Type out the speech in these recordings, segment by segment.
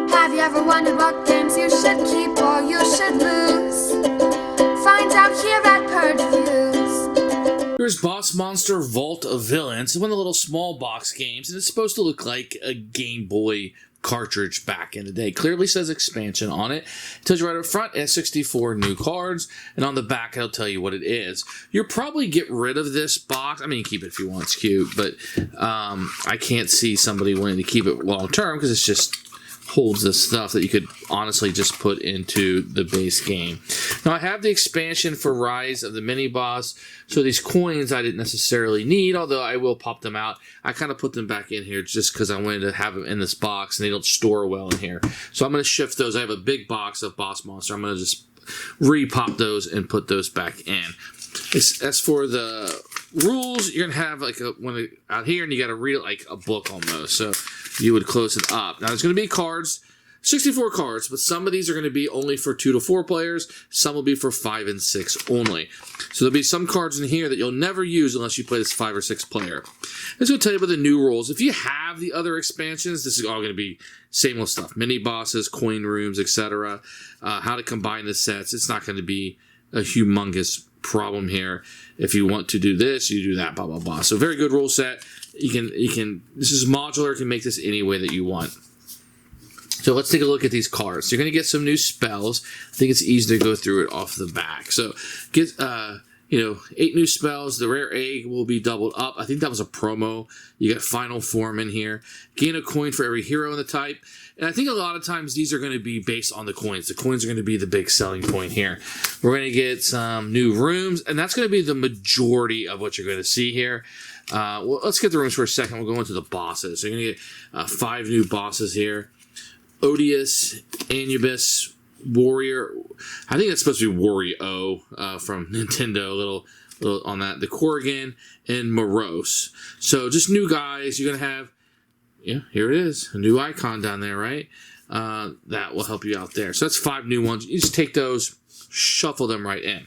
Have you ever wondered what games you should keep or you should lose? Find out here at Purge Reviews. Here's Boss Monster Vault of Villains. It's one of the little small box games, and it's supposed to look like a Game Boy cartridge back in the day. Clearly says expansion on it. It tells you right up front it has 64 new cards, and on the back it'll tell you what it is. You'll probably get rid of this box. I mean, keep it if you want, it's cute, but I can't see somebody wanting to keep it long term because it's just holds this stuff that you could honestly just put into the base game. Now I have the expansion for Rise of the Mini Boss, so these coins I didn't necessarily need, although I will pop them out. I kind of put them back in here just because I wanted to have them in this box and they don't store well in here. So I'm going to shift those. I have a big box of Boss Monster. I'm going to just re-pop those and put those back in. As for the rules, you're going to have like one out here and you got to read it like a book almost. So you would close it up. Now there's going to be cards, 64 cards, but some of these are going to be only for 2 to 4 players. Some will be for 5 and 6 only. So there'll be some cards in here that you'll never use unless you play this 5 or 6 player. Let's go tell you about the new rules. If you have the other expansions, this is all going to be same old stuff. Mini bosses, coin rooms, etc. How to combine the sets. It's not going to be a humongous problem here. If you want to do this, you do that, blah, blah, blah. So very good rule set. You can, this is modular, you can make this any way that you want. So let's take a look at these cards. So you're going to get some new spells. I think it's easy to go through it off the back. So get, 8 new spells. The rare egg will be doubled up. I think that was a promo. You get final form in here. Gain a coin for every hero in the type. And I think a lot of times these are going to be based on the coins. The coins are going to be the big selling point here. We're going to get some new rooms, and that's going to be the majority of what you're going to see here. Well, let's get the rooms for a second. We'll go into the bosses. So you're going to get 5 new bosses here. Odious, Anubis, Warrior. I think that's supposed to be Wario from Nintendo. A little on that. The Corrigan and Morose. So just new guys. You're going to have, yeah, here it is. A new icon down there, right? That will help you out there. So that's 5 new ones. You just take those, shuffle them right in.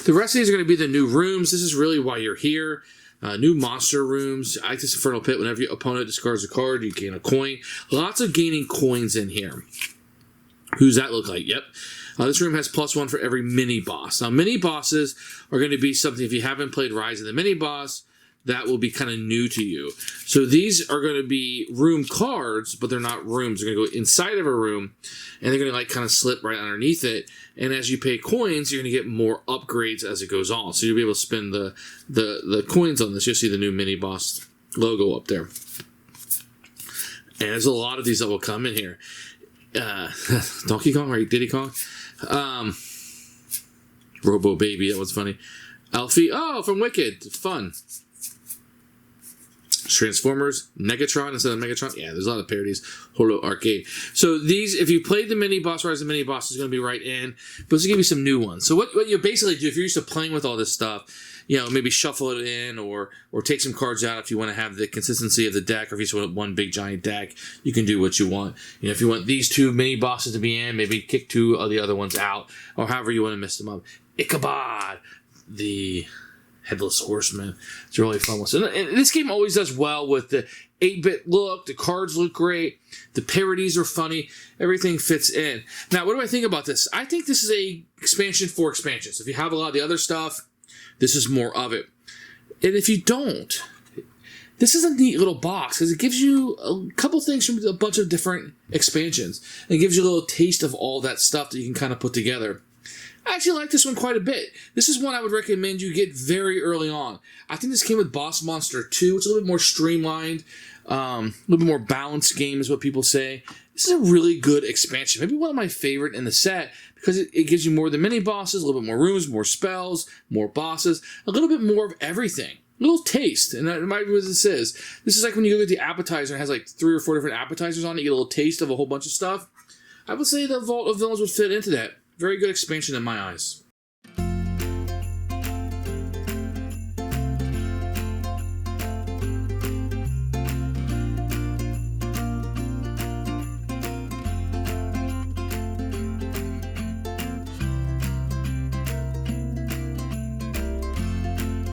The rest of these are going to be the new rooms. This is really why you're here. New monster rooms. Actus Infernal Pit. Whenever your opponent discards a card, you gain a coin. Lots of gaining coins in here. Who's that look like? Yep. This room has +1 for every mini boss. Now, mini bosses are going to be something, if you haven't played Rise of the Mini Boss, that will be kind of new to you. So these are going to be room cards, but they're not rooms. They're going to go inside of a room, and they're going to like kind of slip right underneath it. And as you pay coins, you're going to get more upgrades as it goes on. So you'll be able to spend the coins on this. You'll see the new mini boss logo up there. And there's a lot of these that will come in here. Donkey Kong, right? Diddy Kong? Robo Baby, that was funny. Alfie, oh, from Wicked. Fun. Transformers, Negatron instead of Megatron. Yeah, there's a lot of parodies. Holo Arcade. So these, if you played the mini boss, Rise of the Mini Boss is going to be right in. But let's give you some new ones. So what you basically do, if you're used to playing with all this stuff, maybe shuffle it in or take some cards out if you want to have the consistency of the deck, or if you just want one big giant deck, you can do what you want. If you want these 2 mini bosses to be in, maybe kick 2 of the other ones out, or however you want to mix them up. Ichabod, the Headless Horseman. It's a really fun one. So, and this game always does well with the 8-bit look. The cards look great. The parodies are funny. Everything fits in. Now, what do I think about this? I think this is a expansion for expansions. If you have a lot of the other stuff, this is more of it. And if you don't, this is a neat little box because it gives you a couple things from a bunch of different expansions. And it gives you a little taste of all that stuff that you can kind of put together. I actually like this one quite a bit. This is one I would recommend you get very early on. I think this came with Boss Monster 2. It's a little bit more streamlined, a little bit more balanced game is what people say. This is a really good expansion. Maybe one of my favorite in the set because it gives you more of the mini bosses, a little bit more rooms, more spells, more bosses, a little bit more of everything. A little taste, and that might be what this is. This is like when you go get the appetizer, it has like 3 or 4 different appetizers on it, you get a little taste of a whole bunch of stuff. I would say the Vault of Villains would fit into that. Very good expansion in my eyes.